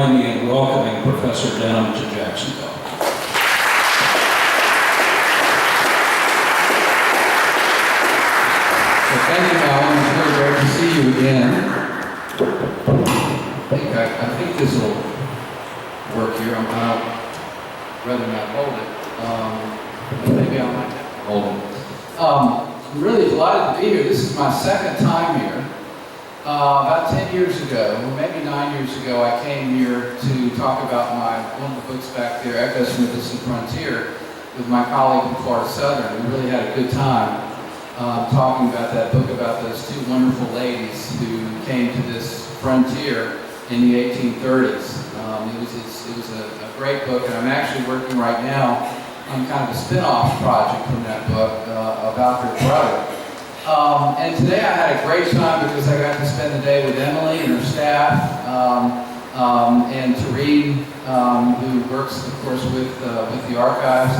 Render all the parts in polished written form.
And welcoming Professor Denham to Jacksonville. So thank you, Alan. It's really great to see you again. I think this will work here. I'm rather not hold it. But maybe I might have to hold it. I'm really delighted to be here. This is my second time here. About 10 years ago, or maybe 9 years ago, I came here to talk about one of the books back there, Echoes from the Distant Frontier, with my colleague from Florida Southern. We really had a good time talking about that book, about those two wonderful ladies who came to this frontier in the 1830s. It was a great book, and I'm actually working right now on kind of a spin-off project from that book about their brother. And today I had a great time because I got to spend the day with Emily and her staff, and Tareen, who works, of course, with the archives.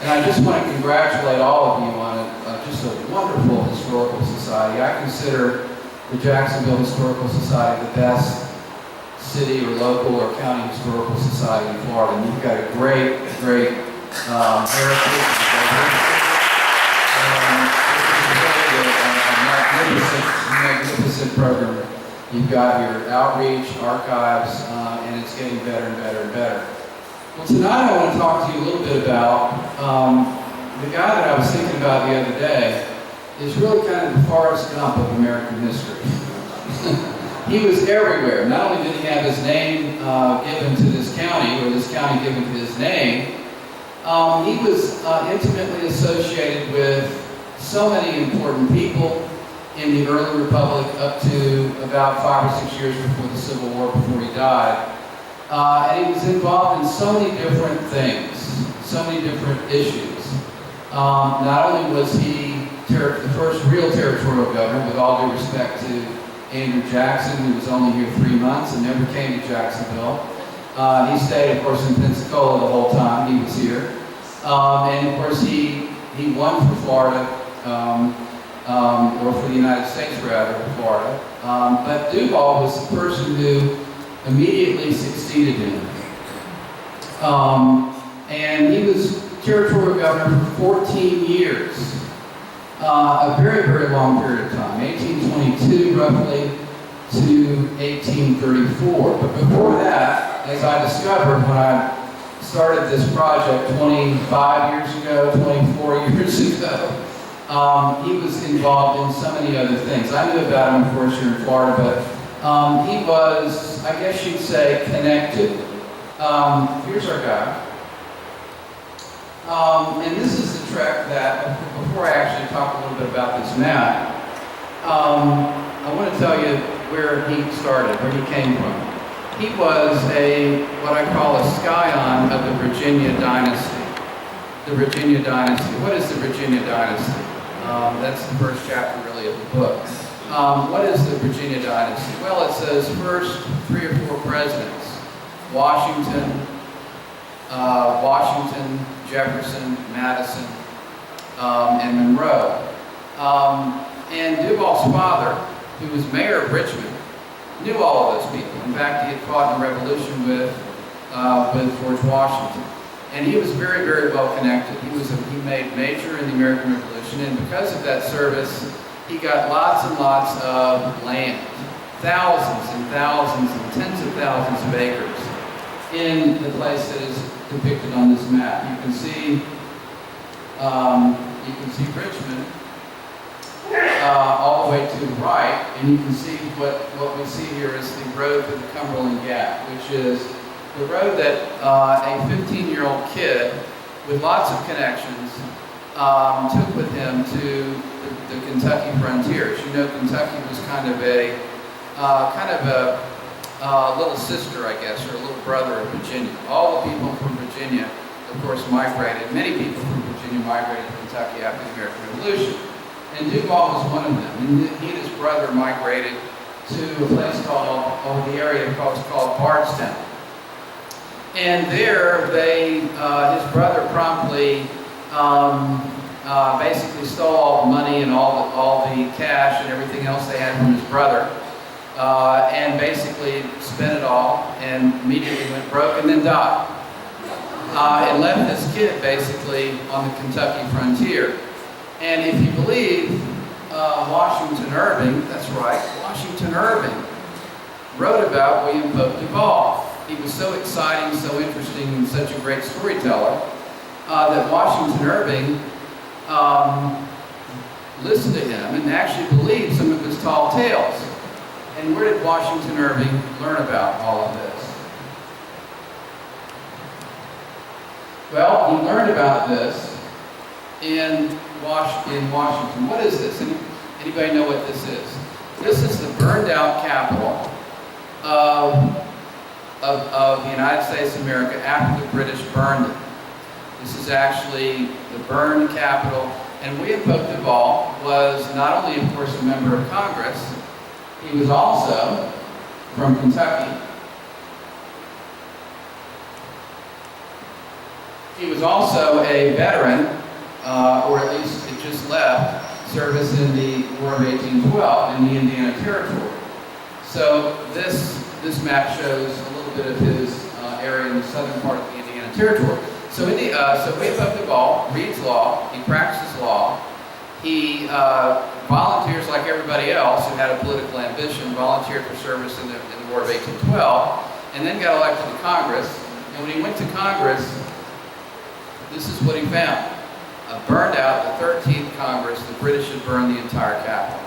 And I just want to congratulate all of you on just a wonderful historical society. I consider the Jacksonville Historical Society the best city or local or county historical society in Florida. And you've got a great heritage. Magnificent program. You've got your outreach, archives, and it's getting better and better and better. Well, tonight I want to talk to you a little bit about the guy that I was thinking about the other day is really kind of the Forrest Gump of American history. He was everywhere. Not only did he have his name given to this county, or this county given to his name, he was intimately associated with so many important people in the early republic up to about 5 or 6 years before the Civil War, before he died. And he was involved in so many different things, so many different issues. Not only was he the first real territorial governor, with all due respect to Andrew Jackson, who was only here 3 months and never came to Jacksonville. He stayed, of course, in Pensacola the whole time he was here. And of course, he won for Florida, or for the United States rather, Florida. But DuVal was the person who immediately succeeded him. And he was territorial governor for 14 years. A very, very long period of time, 1822 roughly to 1834. But before that, as I discovered when I started this project 25 years ago, 24 years ago, he was involved in so many other things. I knew about him, of course, here in Florida, but he was, I guess you'd say, connected. Here's our guy. And this is the trek that, before I actually talk a little bit about this map, I want to tell you where he started, where he came from. He was what I call a scion of the Virginia dynasty. The Virginia dynasty. What is the Virginia dynasty? That's the first chapter, really, of the book. What is the Virginia dynasty? Well, it says first 3 or 4 presidents: Washington, Jefferson, Madison, and Monroe. And DuVal's father, who was mayor of Richmond, knew all of those people. In fact, he had fought in the Revolution with George Washington. And he was very, very well connected. He made major in the American Revolution, and because of that service, he got lots and lots of land, thousands and thousands and tens of thousands of acres in the place that is depicted on this map. You can see Richmond all the way to the right, and you can see what we see here is the road to the Cumberland Gap, which is the road that a 15-year-old kid with lots of connections took with him to the Kentucky frontier. As you know, Kentucky was kind of a little sister, I guess, or a little brother of Virginia. All the people from Virginia, of course, migrated. Many people from Virginia migrated to Kentucky after the American Revolution. And DuVal was one of them. And he and his brother migrated to a place the area called Bardstown. And there, his brother promptly basically stole all the money and all the cash and everything else they had from his brother. and basically spent it all and immediately went broke and then died. And left this kid basically on the Kentucky frontier. And if you believe Washington Irving, that's right, Washington Irving wrote about William Pope DuVal. He was so exciting, so interesting, and such a great storyteller that Washington Irving listened to him and actually believed some of his tall tales. And where did Washington Irving learn about all of this? Well, he learned about this in Washington. What is this? Anybody know what this is? This is the burned out capital of the United States of America after the British burned it. This is actually the burned capital. And William Pope DuVal was not only, of course, a member of Congress, he was also from Kentucky. He was also a veteran, or at least had just left service in the War of 1812 in the Indiana Territory. So this map shows a little bit of his area in the southern part of the Indiana Territory. So William Pope DuVal reads law, he practices law, he volunteers like everybody else who had a political ambition, volunteered for service in the War of 1812, and then got elected to Congress. And when he went to Congress, this is what he found. Burned out the 13th Congress, the British had burned the entire capital.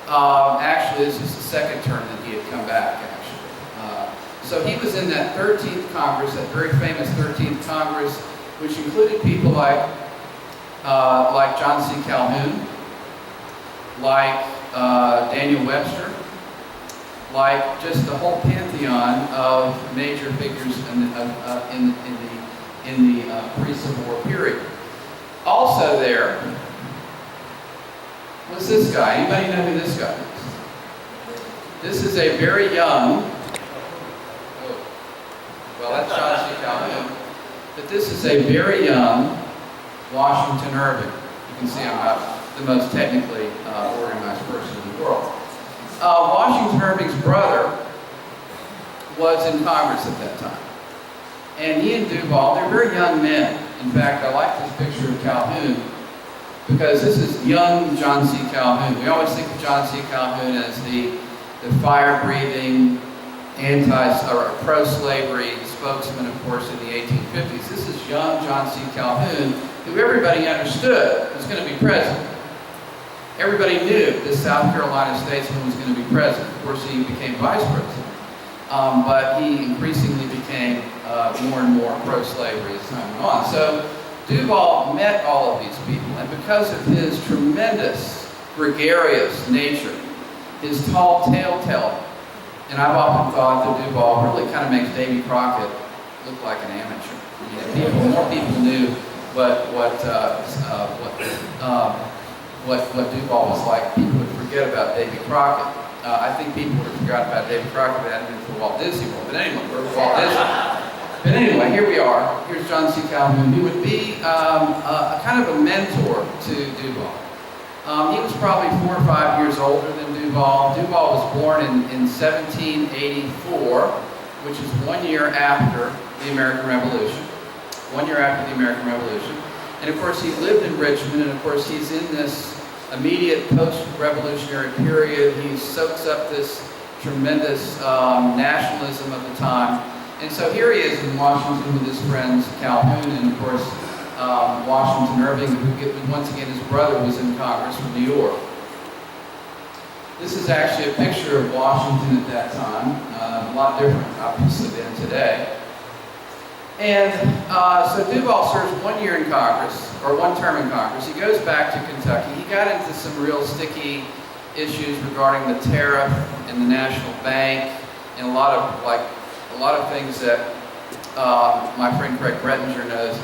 Actually, this is the second term that he had come back, actually. So he was in that 13th Congress, that very famous 13th Congress, which included people like John C. Calhoun, like Daniel Webster, like just the whole pantheon of major figures in the pre-Civil War period. Also there was this guy. Anybody know who this guy is? This is a very young, well, that's John C. Calhoun, but this is a very young Washington Irving. You can see I'm not the most technically organized person in the world. Washington Irving's brother was in Congress at that time. And he and DuVal, they're very young men. In fact, I like this picture of Calhoun because this is young John C. Calhoun. We always think of John C. Calhoun as the fire-breathing, pro-slavery spokesman, of course, in the 1850s. This is young John C. Calhoun, who everybody understood was going to be president. Everybody knew this South Carolina statesman was going to be president. Of course, he became vice president. But he increasingly became more and more pro-slavery as time went on. So DuVal met all of these people, and because of his tremendous gregarious nature, his tall tale telling, and I've often thought that DuVal really kind of makes Davy Crockett look like an amateur. I mean, more people knew what DuVal was like, people would forget about Davy Crockett. I think people would have forgotten about Davy Crockett if it hadn't been for Walt Disney World. But anyway, we're Walt Disney. But anyway, here we are. Here's John C. Calhoun, who would be a kind of a mentor to DuVal. He was probably 4 or 5 years older than DuVal. DuVal was born in 1784, which is 1 year after the American Revolution. 1 year after the American Revolution. And of course, he lived in Richmond, and of course, he's in this immediate post-revolutionary period. He soaks up this tremendous nationalism of the time. And so here he is in Washington with his friends Calhoun and, of course, Washington Irving, who once again, his brother was in Congress from New York. This is actually a picture of Washington at that time, a lot different, obviously, than today. And so DuVal serves 1 year in Congress, or 1 term in Congress. He goes back to Kentucky. He got into some real sticky issues regarding the tariff and the National Bank, and a lot of things that my friend Craig Brettinger knows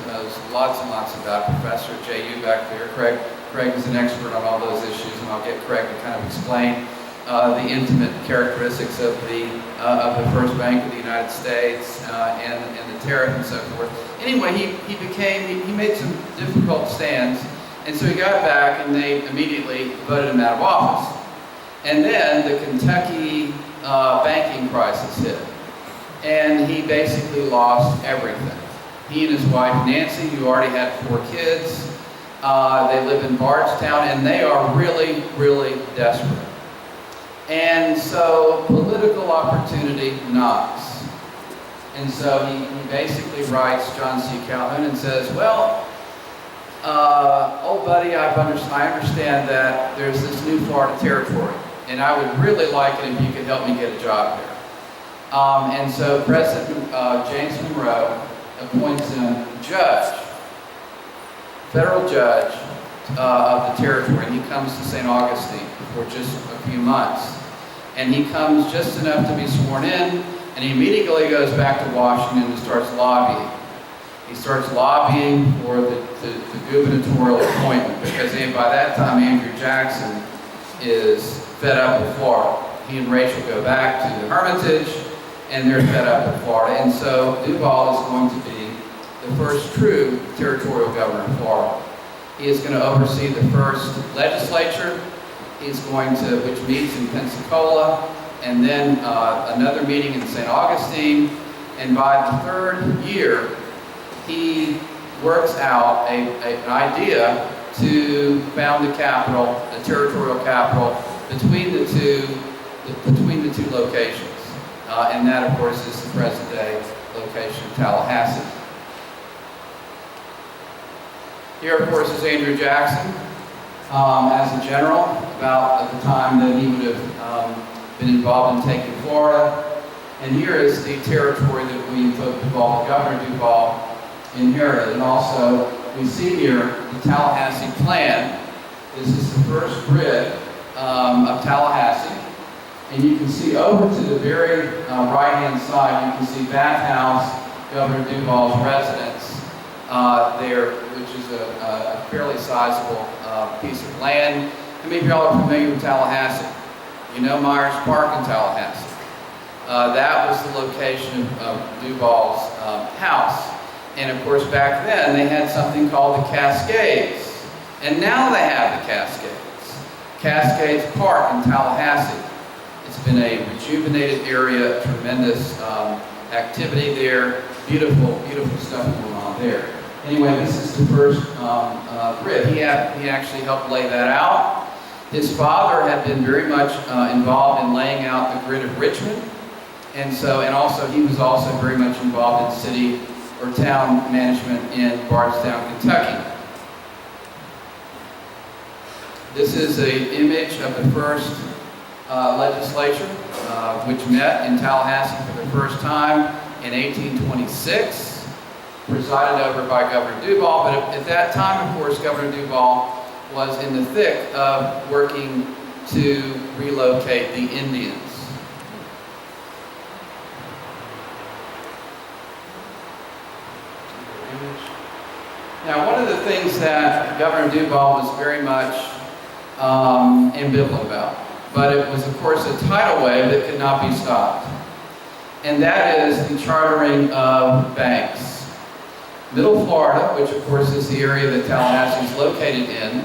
lots and lots about. Professor J.U. back there. Craig is an expert on all those issues, and I'll get Craig to kind of explain the intimate characteristics of the first bank of the United States and the tariff and so forth. Anyway, he made some difficult stands, and so he got back, and they immediately voted him out of office. And then the Kentucky banking crisis hit. And he basically lost everything. He and his wife Nancy, who already had 4 kids, they live in Bardstown, and they are really, really desperate. And so political opportunity knocks. And so he basically writes John C. Calhoun and says, well, old buddy, I understand that there's this new Florida territory, and I would really like it if you could help me get a job there. And so President James Monroe appoints him judge, federal judge of the territory. And he comes to St. Augustine for just a few months. And he comes just enough to be sworn in, and he immediately goes back to Washington and starts lobbying. He starts lobbying for the gubernatorial appointment, because by that time Andrew Jackson is fed up with Florida. He and Rachel go back to the Hermitage, and they're fed up with Florida. And so DuVal is going to be the first true territorial governor of Florida. He is going to oversee the first legislature. He's going to, which meets in Pensacola, and then another meeting in St. Augustine. And by the 3rd year, he works out an idea to found a capital, a territorial capital, between the two locations. And that, of course, is the present-day location of Tallahassee. Here, of course, is Andrew Jackson as a general, about at the time that he would have been involved in taking Florida. And here is the territory that DuVal, Governor DuVal, inherited. And also, we see here the Tallahassee plan. This is the first grid of Tallahassee. And you can see over to the very right-hand side, you can see Bath House, Governor DuVal's residence there, which is a fairly sizable piece of land. How many of y'all are familiar with Tallahassee? You know Myers Park in Tallahassee. That was the location of DuVal's house. And of course, back then, they had something called the Cascades. And now they have the Cascades. Cascades Park in Tallahassee. It's been a rejuvenated area, tremendous activity there, beautiful, beautiful stuff going on there. Anyway, this is the first grid. He actually helped lay that out. His father had been very much involved in laying out the grid of Richmond, and also he was also very much involved in city or town management in Bardstown, Kentucky. This is an image of the first legislature, which met in Tallahassee for the first time in 1826, presided over by Governor DuVal. But at that time, of course, Governor DuVal was in the thick of working to relocate the Indians. Now, one of the things that Governor DuVal was very much ambivalent about, but it was, of course, a tidal wave that could not be stopped. And that is the chartering of banks. Middle Florida, which of course is the area that Tallahassee is located in,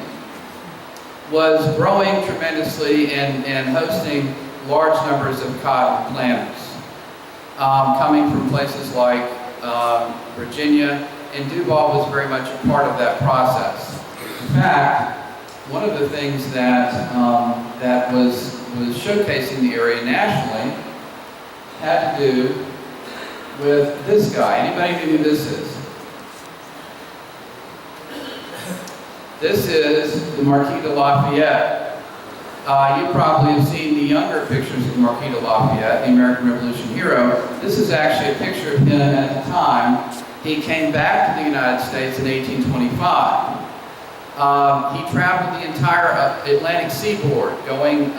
was growing tremendously and hosting large numbers of cotton planters, coming from places like Virginia, and DuVal was very much a part of that process. In fact, one of the things that was showcasing the area nationally had to do with this guy. Anybody know who this is? This is the Marquis de Lafayette. You probably have seen the younger pictures of Marquis de Lafayette, the American Revolution hero. This is actually a picture of him at the time he came back to the United States in 1825. He traveled the entire Atlantic seaboard, going,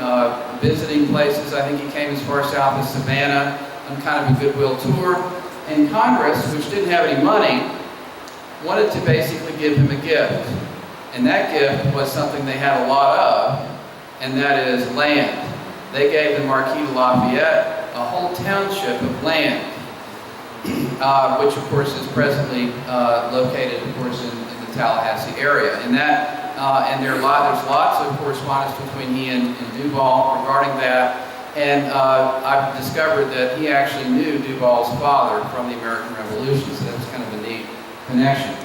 visiting places. I think he came as far south as Savannah on kind of a goodwill tour. And Congress, which didn't have any money, wanted to basically give him a gift. And that gift was something they had a lot of, and that is land. They gave the Marquis de Lafayette a whole township of land, which of course is presently located, of course, in the Tallahassee area. And there's lots of correspondence between he and DuVal regarding that. And I've discovered that he actually knew DuVal's father from the American Revolution, so that's kind of a neat connection.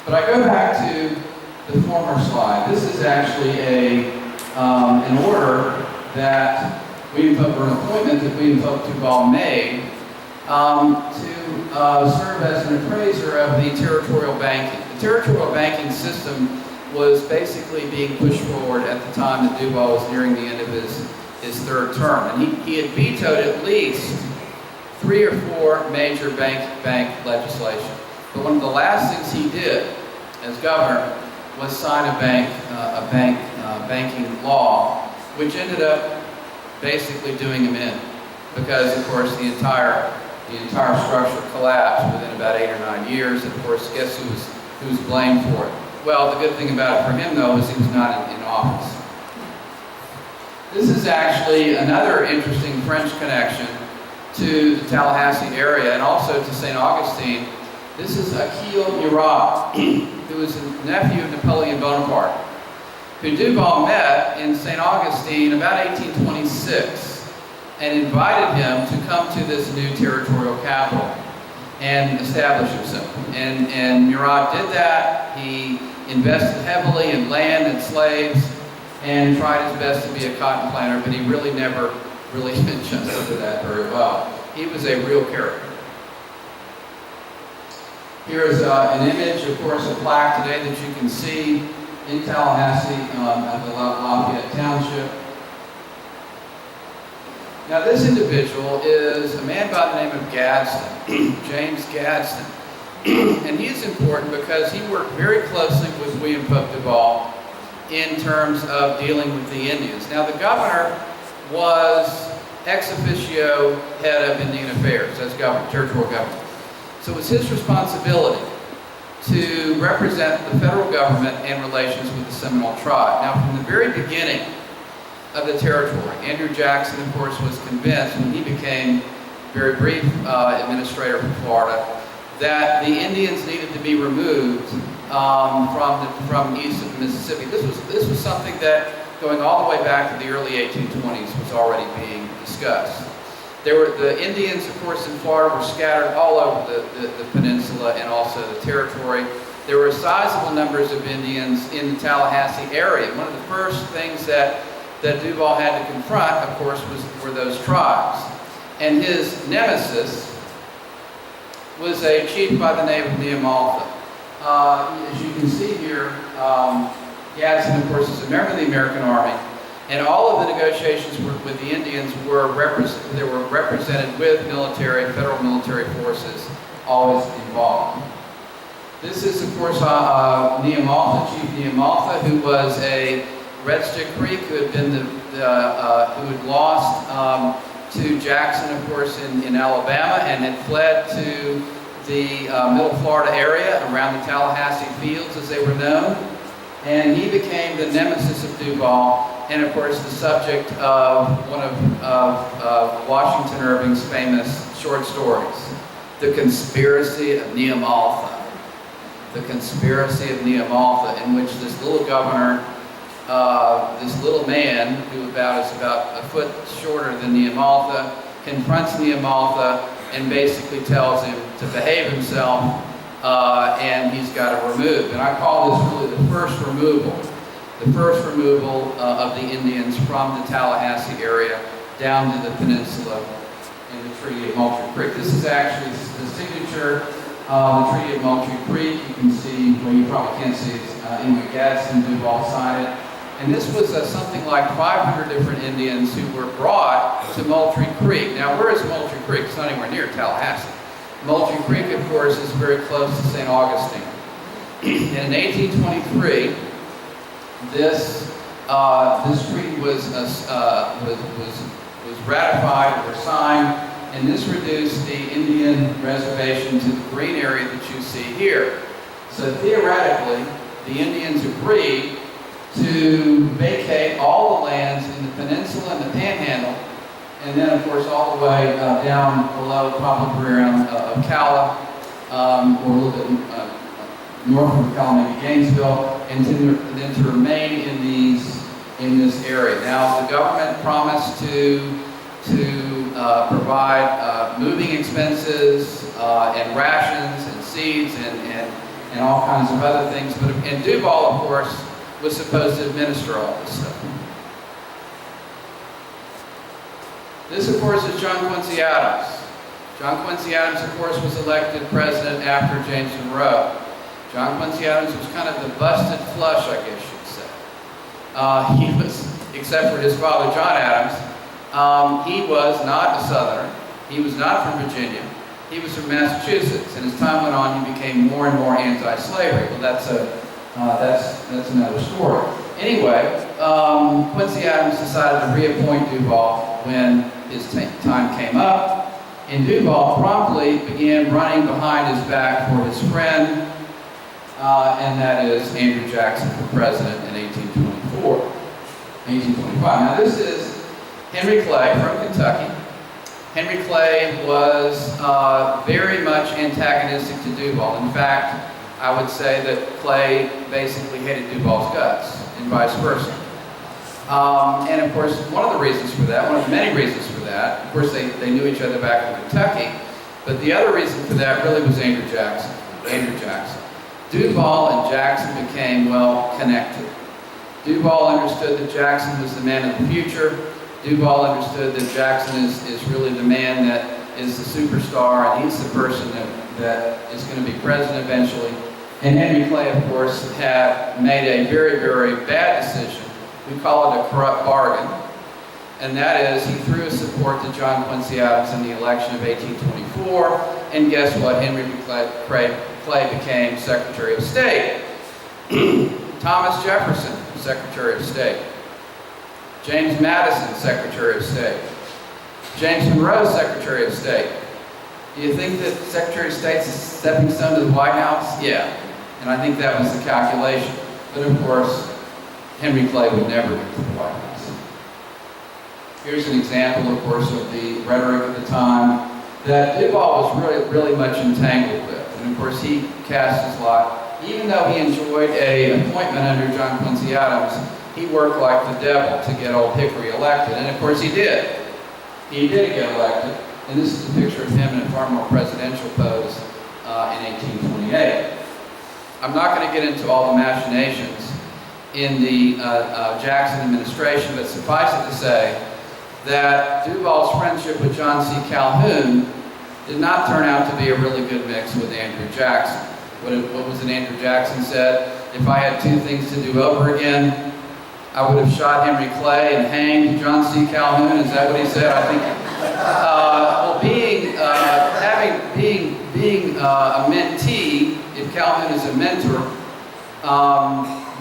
But I go back to the former slide. This is actually an order that an appointment that DuVal made to serve as an appraiser of the territorial banking. The territorial banking system was basically being pushed forward at the time that DuVal was nearing the end of his third term. And he had vetoed at least 3 or 4 major bank legislation. But one of the last things he did as governor was sign a banking law, which ended up basically doing him in, because of course the entire structure collapsed within about 8 or 9 years. And of course, guess who's blamed for it? Well, the good thing about it for him, though, is he was not in office. This is actually another interesting French connection to the Tallahassee area and also to St. Augustine. This is Achille Murat, who was a nephew of Napoleon Bonaparte, who DuVal met in St. Augustine about 1826 and invited him to come to this new territorial capital and establish himself. And Murat did that. He invested heavily in land and slaves and tried his best to be a cotton planter, but he really never really adjusted to that very well. He was a real character. Here is an image, of course, a plaque today that you can see in Tallahassee at the Lafayette Township. Now, this individual is a man by the name of Gadsden, James Gadsden. And he's important because he worked very closely with William Pope DuVal in terms of dealing with the Indians. Now, the governor was ex officio head of Indian Affairs as governor, territorial governor. So it was his responsibility to represent the federal government in relations with the Seminole tribe. Now, from the very beginning of the territory, Andrew Jackson, of course, was convinced when he became very brief administrator for Florida that the Indians needed to be removed from east of the Mississippi. This was something that, going all the way back to the early 1820s, was already being discussed. The Indians, of course, in Florida were scattered all over the peninsula and also the territory. There were sizable numbers of Indians in the Tallahassee area. One of the first things that DuVal had to confront, of course, were those tribes. And his nemesis was a chief by the name of Neamaltha. As you can see here, Gadsden, of course, is a member of the American Army. And all of the negotiations with the Indians were represented with federal military forces always involved. This is, of course, Neamaltha, Chief Neamaltha, who was a Red Stick Creek, who had lost to Jackson, of course, in Alabama, and had fled to the Middle Florida area around the Tallahassee Fields, as they were known. And he became the nemesis of DuVal, and of course the subject of one of Washington Irving's famous short stories, The Conspiracy of Neamaltha. The Conspiracy of Neamaltha, in which this little governor, this little man, who is about a foot shorter than Neamaltha, confronts Neamaltha and basically tells him to behave himself, and he's got to remove. And I call this really the first removal of the Indians from the Tallahassee area down to the peninsula in the Treaty of Moultrie Creek. This is actually the signature of the Treaty of Moultrie Creek. You can see, well, you probably can't see it, anyway, Gadsden, DuVal signed it. And this was something like 500 different Indians who were brought to Moultrie Creek. Now, where is Moultrie Creek? It's not anywhere near Tallahassee. Moultrie Creek, of course, is very close to St. Augustine. And in 1823, this treaty was ratified or signed, and this reduced the Indian reservation to the green area that you see here. So theoretically, the Indians agreed to vacate all the lands in the peninsula and the Panhandle, and then, of course, all the way down below, probably around Ocala, or a little bit north of Ocala, maybe Gainesville, and then to remain in these in this area. Now, the government promised to provide moving expenses and rations and seeds and all kinds of other things. And DuVal, of course, was supposed to administer all this stuff. This, of course, is John Quincy Adams. John Quincy Adams, of course, was elected president after James Monroe. John Quincy Adams was kind of the busted flush, I guess you'd say. He was, except for his father, John Adams, he was not a Southerner. He was not from Virginia. He was from Massachusetts. And as time went on, he became more and more anti-slavery. Well, that's another story. Anyway, Quincy Adams decided to reappoint DuVal when his time came up. And DuVal promptly began running behind his back for his friend, and that is Andrew Jackson for president in 1825. Now this is Henry Clay from Kentucky. Henry Clay was very much antagonistic to DuVal. In fact, I would say that Clay basically hated DuVal's guts, and vice versa. And of course, one of the reasons for that, one of the many reasons for that, of course they knew each other back in Kentucky, but the other reason for that really was Andrew Jackson. DuVal and Jackson became well connected. DuVal understood that Jackson was the man of the future. DuVal understood that Jackson is really the man that is the superstar, and he's the person that is going to be president eventually. And Henry Clay, of course, had made a very, very bad decision. We call it a corrupt bargain. And that is, he threw his support to John Quincy Adams in the election of 1824. And guess what? Henry Clay became Secretary of State. Thomas Jefferson, Secretary of State. James Madison, Secretary of State. James Monroe, Secretary of State. Do you think that Secretary of State's a stepping stone to the White House? Yeah. And I think that was the calculation. But of course, Henry Clay would never get to the White House. Here's an example, of course, of the rhetoric at the time that DuVal was really much entangled with. And of course, he cast his lot. Even though he enjoyed an appointment under John Quincy Adams, he worked like the devil to get old Hickory elected. And of course, he did. He did get elected. And this is a picture of him in a far more presidential pose in 1828. I'm not going to get into all the machinations in the Jackson administration, but suffice it to say that DuVal's friendship with John C. Calhoun did not turn out to be a really good mix with Andrew Jackson. What was it Andrew Jackson said? If I had two things to do over again, I would have shot Henry Clay and hanged John C. Calhoun. Is that what he said? I think. Well, being a mentee, if Calhoun is a mentor,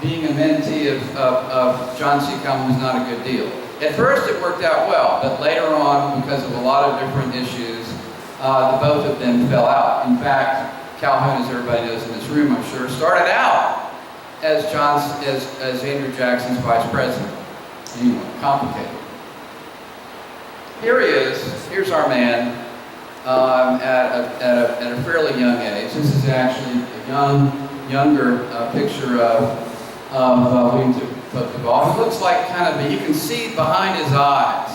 being a mentee of John C. Calhoun is not a good deal. At first, it worked out well, but later on, because of a lot of different issues, the both of them fell out. In fact, Calhoun, as everybody knows in this room, I'm sure, started out as Andrew Jackson's vice president. Anyway, complicated. Here he is. Here's our man at a fairly young age. This is actually a younger picture of William DuVal. It looks like kind of, you can see behind his eyes.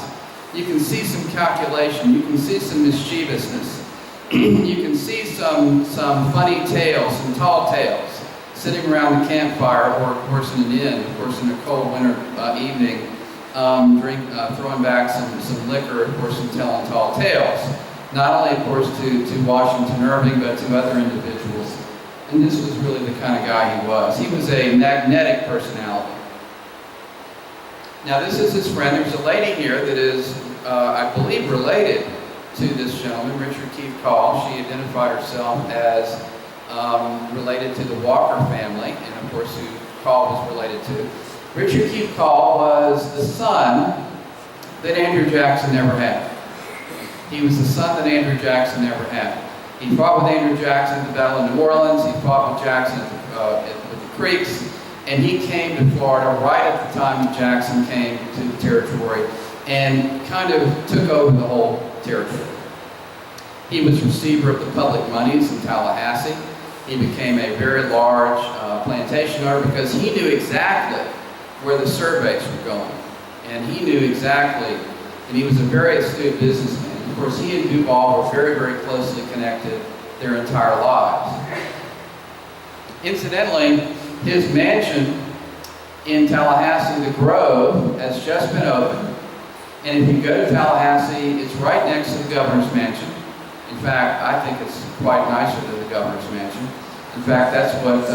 You can see some calculation. You can see some mischievousness. You can see some funny tales, some tall tales, sitting around the campfire, or of course in an inn, of course in a cold winter evening, throwing back some liquor, of course, and telling tall tales. Not only, of course, to Washington Irving, but to other individuals. And this was really the kind of guy he was. He was a magnetic personality. Now, this is his friend. There's a lady here that is, I believe, related to this gentleman, Richard Keith Call. She identified herself as related to the Walker family, and of course who Call was related to. Richard Keith Call was the son that Andrew Jackson never had. He was the son that Andrew Jackson never had. He fought with Andrew Jackson at the Battle of New Orleans. He fought with Jackson with the Creeks, and he came to Florida right at the time that Jackson came to the territory and kind of took over the whole territory. He was receiver of the public moneys in Tallahassee. He became a very large plantation owner because he knew exactly where the surveys were going. And he knew exactly, and he was a very astute businessman. Of course, he and DuVal were very, very closely connected their entire lives. Incidentally, his mansion in Tallahassee, the Grove, has just been opened. And if you go to Tallahassee, it's right next to the governor's mansion. In fact, I think it's quite nicer than the governor's mansion. In fact, that's what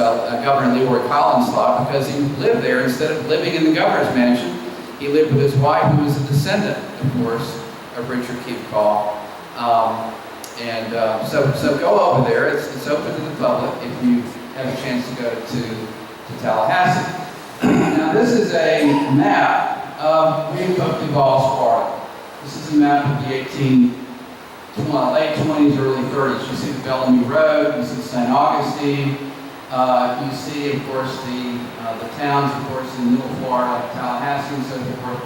Governor Leroy Collins thought, because he lived there instead of living in the governor's mansion. He lived with his wife, who was a descendant, of course, of Richard Keith Call. So go over there. It's open to the public if you have a chance to go to Tallahassee. Now, this is a map of DuVal, Florida. This is a map of the late 20s, early 30s. You see the Bellamy Road, you see St. Augustine, you see, of course, the towns, of course, in Middle Florida, Tallahassee and so forth,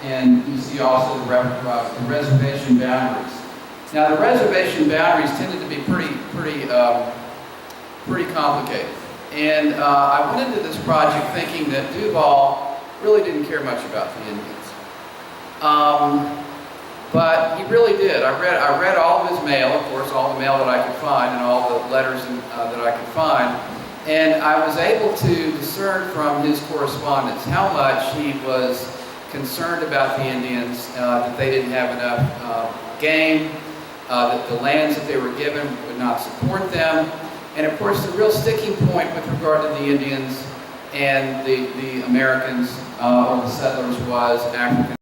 and you see also the reservation boundaries. Now, the reservation boundaries tended to be pretty complicated. And I went into this project thinking that DuVal really didn't care much about the Indians. But he really did. I read all of his mail, of course, all the mail that I could find and all the letters that I could find. And I was able to discern from his correspondence how much he was concerned about the Indians, that they didn't have enough game, that the lands that they were given would not support them. And of course, the real sticking point with regard to the Indians and the Americans or the settlers was African